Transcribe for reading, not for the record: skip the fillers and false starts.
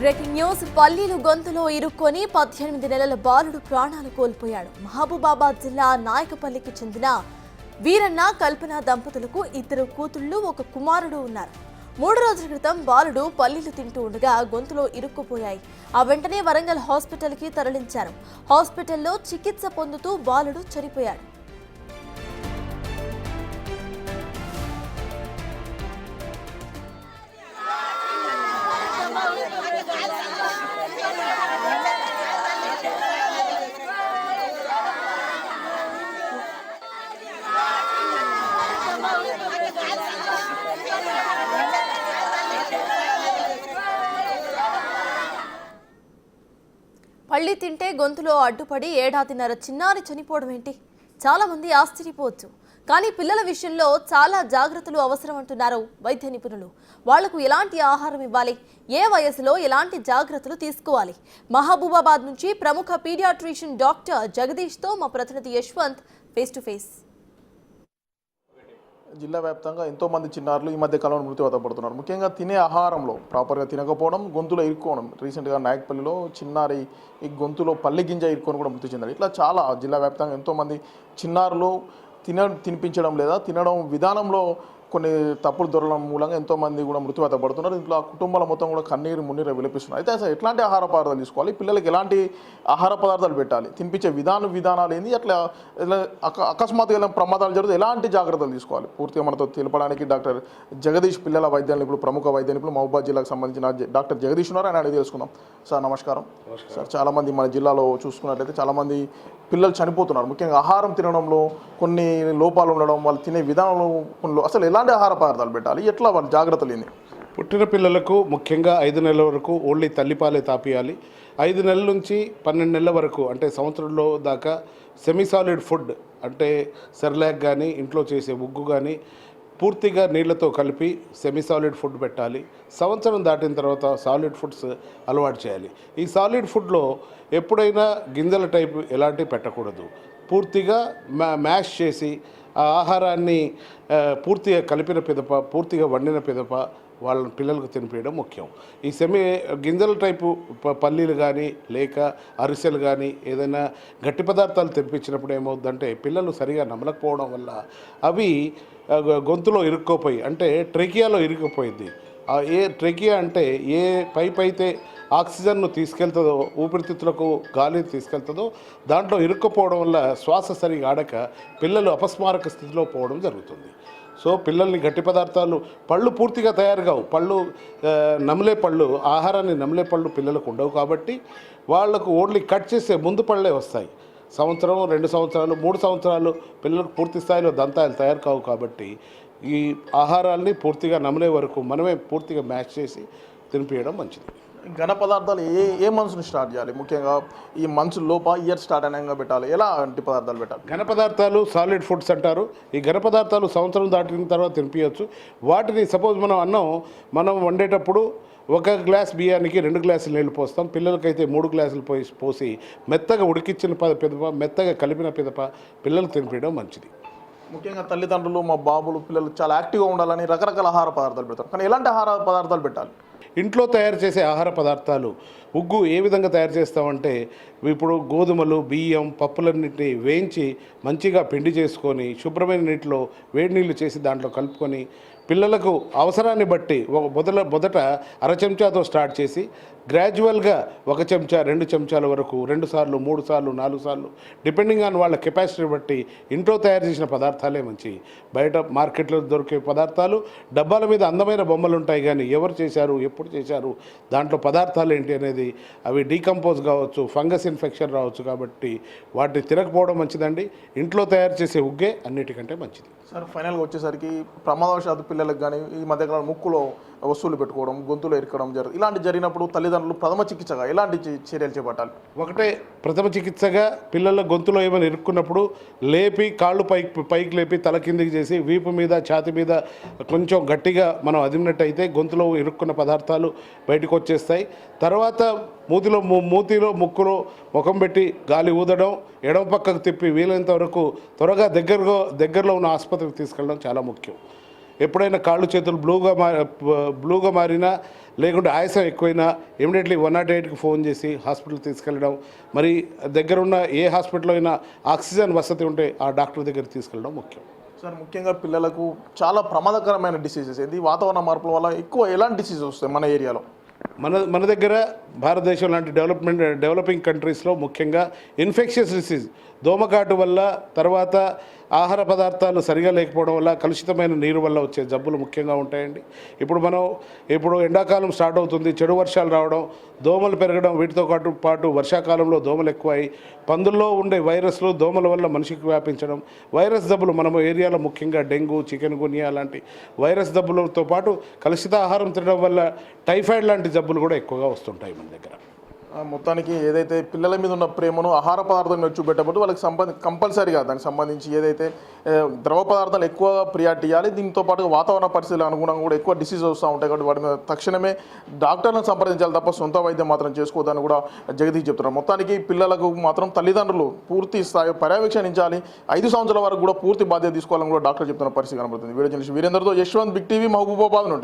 Breaking news పల్లీలు గొంతులో ఇరుక్కొని 18 నెలల బాలుడు ప్రాణాలు కోల్పోయాడు. మహబూబాబాద్ జిల్లా నాయకపల్లికి చెందిన వీరన్న కల్పన దంపతులకు 2 కూతుళ్లు 1 కుమారుడు ఉన్నారు. 3 రోజుల క్రితం బాలుడు పల్లీలు తింటూ ఉండగా గొంతులో ఇరుక్కుపోయాయి. ఆ వెంటనే వరంగల్ హాస్పిటల్కి తరలించారు. హాస్పిటల్లో చికిత్స పొందుతూ బాలుడు చనిపోయాడు. పళ్ళి తింటే గొంతులో అడ్డుపడి ఏడాదిన్నర చిన్నారి చనిపోవడం ఏంటి? చాలా మంది ఆశ్చర్యపోవచ్చు. కానీ పిల్లల విషయంలో చాలా జాగ్రత్తలు అవసరం అంటున్నారు వైద్య నిపుణులు. వాళ్లకు ఎలాంటి ఆహారం ఇవ్వాలి, ఏ వయసులో ఎలాంటి జాగ్రత్తలు తీసుకోవాలి? మహబూబాబాద్ నుంచి ప్రముఖ పీడియాట్రిషియన్ డాక్టర్ జగదీష్తో మా ప్రతినిధి యశ్వంత్ ఫేస్ టు ఫేస్. జిల్లా వ్యాప్తంగా ఎంతోమంది చిన్నారులు ఈ మధ్య కాలంలో మృత్యువాత పడుతున్నారు. ముఖ్యంగా తినే ఆహారంలో ప్రాపర్గా తినకపోవడం, గొంతులో ఇరుక్కోవడం. రీసెంట్గా నాయకపల్లిలో చిన్నారి ఈ గొంతులో పల్లి గింజ ఇరుక్కొని కూడా మృతి చెందారు. ఇట్లా చాలా జిల్లా వ్యాప్తంగా ఎంతోమంది చిన్నారులు తినిపించడం లేదా తినడం విధానంలో కొన్ని తప్పులు దొరకడం మూలంగా ఎంతోమంది కూడా మృత్యువాత పడుతున్నారు. ఇంట్లో కుటుంబాల మొత్తం కూడా కన్నీరు మున్నీరు విలపిస్తున్నారు. అయితే అసలు ఎట్లాంటి ఆహార పదార్థాలు తీసుకోవాలి, పిల్లలకి ఎలాంటి ఆహార పదార్థాలు పెట్టాలి, తినిపించే విధానాలు ఏంది, అట్లా అకస్మాత్తుగా ఏదైనా ప్రమాదాలు జరిగితే ఎలాంటి జాగ్రత్తలు తీసుకోవాలి, పూర్తిగా మనతో తెలపడానికి డాక్టర్ జగదీష్ పిల్లల వైద్య నిపుణులు, ప్రముఖ వైద్య నిపుణులు మహబూబాబాద్ జిల్లాకు సంబంధించిన డాక్టర్ జగదీష్ ఉన్నారు. ఆయన అడిగి తెలుసుకుందాం. సార్ నమస్కారం. సార్, చాలామంది మన జిల్లాలో చూసుకున్నట్లయితే చాలామంది పిల్లలు చనిపోతున్నారు. ముఖ్యంగా ఆహారం తినడంలో కొన్ని లోపాలు ఉండడం, వాళ్ళు తినే విధానంలో కొన్ని అసలు ఎలాంటి ఆహార పదార్థాలు పెట్టాలి, ఎట్లా వాళ్ళ జాగ్రత్తలు ఏంది? పుట్టిన పిల్లలకు ముఖ్యంగా 5 నెలల వరకు ఓన్లీ తల్లిపాలే తాపియాలి. 5 నెలల నుంచి 12 నెలల వరకు అంటే సంవత్సరంలో దాకా సెమీ సాలిడ్ ఫుడ్ అంటే సెర్లాక్ కానీ ఇంట్లో చేసే ఉగ్గు కానీ పూర్తిగా నీళ్లతో కలిపి సెమీ సాలిడ్ ఫుడ్ పెట్టాలి. సంవత్సరం దాటిన తర్వాత సాలిడ్ ఫుడ్స్ అలవాటు చేయాలి. ఈ సాలిడ్ ఫుడ్లో ఎప్పుడైనా గింజల టైపు ఎలాంటివి పెట్టకూడదు. పూర్తిగా మ్యాష్ చేసి ఆ ఆహారాన్ని పూర్తిగా కలిపిన పిదప, పూర్తిగా వండిన పిదప వాళ్ళ పిల్లలకు తినిపించడం ముఖ్యం. ఈ గింజల టైపు పల్లీలు కానీ లేక అరిసెలు కానీ ఏదైనా గట్టి పదార్థాలు తినిపించినప్పుడు ఏమవుతుందంటే పిల్లలు సరిగా నమలకపోవడం వల్ల అవి గొంతులో ఇరుక్కుపోయి అంటే ట్రెకియాలో ఇరుక్కుపోయింది. ట్రెకియా అంటే ఏ పైప్ అయితే ఆక్సిజన్ను తీసుకెళ్తుందో, ఊపిరితిత్తులకు గాలి తీసుకెళ్తుందో దాంట్లో ఇరుక్కుపోవడం వల్ల శ్వాస సరిగా ఆడక పిల్లలు అపస్మారక స్థితిలో పోవడం జరుగుతుంది. సో పిల్లల్ని గట్టి పదార్థాలు, పళ్ళు పూర్తిగా తయారు కావు, నమిలే పళ్ళు, ఆహారాన్ని నమిలే పళ్ళు పిల్లలకు ఉండవు. కాబట్టి వాళ్లకు ఓన్లీ కట్ చేసే ముందు పళ్ళే వస్తాయి. సంవత్సరం, 2 సంవత్సరాలు, 3 సంవత్సరాలు పిల్లలకు పూర్తి స్థాయిలో దంతాలు తయారు కావు. కాబట్టి ఈ ఆహారాల్ని పూర్తిగా నమిలే వరకు మనమే పూర్తిగా మ్యాష్ చేసి తినిపించడం మంచిది. ఘన పదార్థాలు ఏ మంత్స్ని స్టార్ట్ చేయాలి? ముఖ్యంగా ఈ మంత్స్ లోప ఇయర్ స్టార్ట్ అయినా పెట్టాలి, ఎలాంటి పదార్థాలు పెట్టాలి? ఘన పదార్థాలు సాలిడ్ ఫుడ్స్ అంటారు. ఈ ఘన పదార్థాలు సంవత్సరం దాటిన తర్వాత తినిపించవచ్చు. వాటిని సపోజ్ మనం వండేటప్పుడు 1 గ్లాస్ బియ్యానికి 2 గ్లాసులు నీళ్ళు పోస్తాం. పిల్లలకైతే 3 గ్లాసులు పోసి మెత్తగా ఉడికించిన పిదప, మెత్తగా కలిపిన పిదప పిల్లలకు తినిపించడం మంచిది. ముఖ్యంగా తల్లిదండ్రులు, మా బాబులు, పిల్లలు చాలా యాక్టివ్గా ఉండాలని రకరకాల ఆహార పదార్థాలు పెడతారు. కానీ ఎలాంటి ఆహార పదార్థాలు పెట్టాలి? ఇంట్లో తయారు చేసే ఆహార పదార్థాలు, ఉగ్గు ఏ విధంగా తయారు చేస్తామంటే ఇప్పుడు గోధుమలు, బియ్యం, పప్పులన్నింటినీ వేయించి మంచిగా పిండి చేసుకొని శుభ్రమైన నీటిలో వేడి నీళ్ళు చేసి దాంట్లో కలుపుకొని పిల్లలకు అవసరాన్ని బట్టి మొదట 1/2 చెంచాతో స్టార్ట్ చేసి గ్రాడ్యువల్గా 1 చెంచా, 2 చెంచాల వరకు 2 సార్లు, 3 సార్లు, 4 సార్లు డిపెండింగ్ ఆన్ వాళ్ళ కెపాసిటీ బట్టి ఇంట్లో తయారు చేసిన పదార్థాలే మంచివి. బయట మార్కెట్లో దొరికే పదార్థాలు డబ్బాల మీద అందమైన బొమ్మలు ఉంటాయి, కానీ ఎవరు చేశారు, ఎప్పుడు చేశారు, దాంట్లో పదార్థాలు ఏంటి అనేది అవి డీకంపోజ్ కావచ్చు, ఫంగస్ ఇన్ఫెక్షన్ రావచ్చు. కాబట్టి వాటిని తినకపోవడం మంచిదండి. ఇంట్లో తయారు చేసే ఉగ్గే అన్నిటికంటే మంచిది. సార్, ఫైనల్గా వచ్చేసరికి ప్రమాదవశాత్తు పిల్లలకు కానీ ఈ మధ్యకాలం ముక్కులో వస్తువులు పెట్టుకోవడం, గొంతులో ఇరకడం ఇలాంటి జరిగినప్పుడు తల్లిదండ్రులు ప్రథమ చికిత్సగా ఎలాంటి చర్యలు చేపట్టాలి? ఒకటే ప్రథమ చికిత్సగా పిల్లల గొంతులో ఏమైనా ఇరుక్కున్నప్పుడు లేపి కాళ్ళు పైకి లేపి తల కిందికి చేసి వీపు మీద, ఛాతి మీద కొంచెం గట్టిగా మనం అదిమినట్టయితే గొంతులో ఇరుక్కున్న పదార్థాలు బయటకు వచ్చేస్తాయి. తర్వాత మూతిలో ముక్కులో ముఖం పెట్టి గాలి ఊదడం, ఎడమ పక్కకు తిప్పి వీలైనంత వరకు త్వరగా దగ్గరలో ఉన్న ఆసుపత్రికి తీసుకెళ్ళడం చాలా ముఖ్యం. ఎప్పుడైనా కాళ్ళు చేతులు బ్లూగా మారినా లేకుంటే ఆయాసం ఎక్కువైనా ఇమీడియట్లీ 108కి ఫోన్ చేసి హాస్పిటల్ తీసుకెళ్ళడం, మరి దగ్గరున్న ఏ హాస్పిటల్లో అయినా ఆక్సిజన్ వసతి ఉంటే ఆ డాక్టర్ దగ్గరికి తీసుకెళ్ళడం ముఖ్యం. సార్ ముఖ్యంగా పిల్లలకు చాలా ప్రమాదకరమైన డిసీజెస్ ఏంది వాతావరణ మార్పుల వల్ల ఎక్కువ ఎలాంటి డిసీజెస్ వస్తాయి మన ఏరియాలో? మన దగ్గర భారతదేశం లాంటి డెవలపింగ్ కంట్రీస్లో ముఖ్యంగా ఇన్ఫెక్షియస్ డిసీజ్ దోమకాటు వల్ల, తర్వాత ఆహార పదార్థాలు సరిగా లేకపోవడం వల్ల, కలుషితమైన నీరు వల్ల వచ్చే జబ్బులు ముఖ్యంగా ఉంటాయండి. ఇప్పుడు ఎండాకాలం స్టార్ట్ అవుతుంది, చెడు వర్షాలు రావడం, దోమలు పెరగడం, వీటితో పాటు వర్షాకాలంలో దోమలు ఎక్కువై పందుల్లో ఉండే వైరస్లు దోమల వల్ల మనిషికి వ్యాపించడం, వైరస్ జబ్బులు మన ఏరియాలో ముఖ్యంగా డెంగ్యూ, చికెన్ గున్యా లాంటి వైరస్ జబ్బులతో పాటు కలుషిత ఆహారం తినడం వల్ల టైఫాయిడ్ లాంటి జబ్బులు కూడా ఎక్కువగా వస్తుంటాయి మన దగ్గర. మొత్తానికి ఏదైతే పిల్లల మీద ఉన్న ప్రేమను ఆహార పదార్థం మీద చూపెట్టబట్టు వాళ్ళకి కంపల్సరీగా దానికి సంబంధించి ఏదైతే ద్రవ పదార్థాలు ఎక్కువ ప్రియారిటీ ఇవ్వాలి. దీంతో పాటు వాతావరణ పరిస్థితులు అనుగుణంగా కూడా ఎక్కువ డిసీజ్ వస్తూ ఉంటాయి కాబట్టి వాటి మీద తక్షణమే డాక్టర్లను సంప్రదించాలి తప్ప సొంత వైద్యం మాత్రం చేసుకోవద్దని కూడా జగదీష్ చెప్తున్నారు. మొత్తానికి పిల్లలకు మాత్రం తల్లిదండ్రులు పూర్తి స్థాయి పర్యవేక్షించాలి, 5 సంవత్సరాల వరకు కూడా పూర్తి బాధ్యత తీసుకోవాలని కూడా డాక్టర్ చెప్తున్న పరిస్థితి కనబడుతుంది. వీడియో జర్నలిస్ట్ వీరేందర్తో యశ్వంత్, బిగ్ టీవీ, మహబూబాబాద్ నుండి.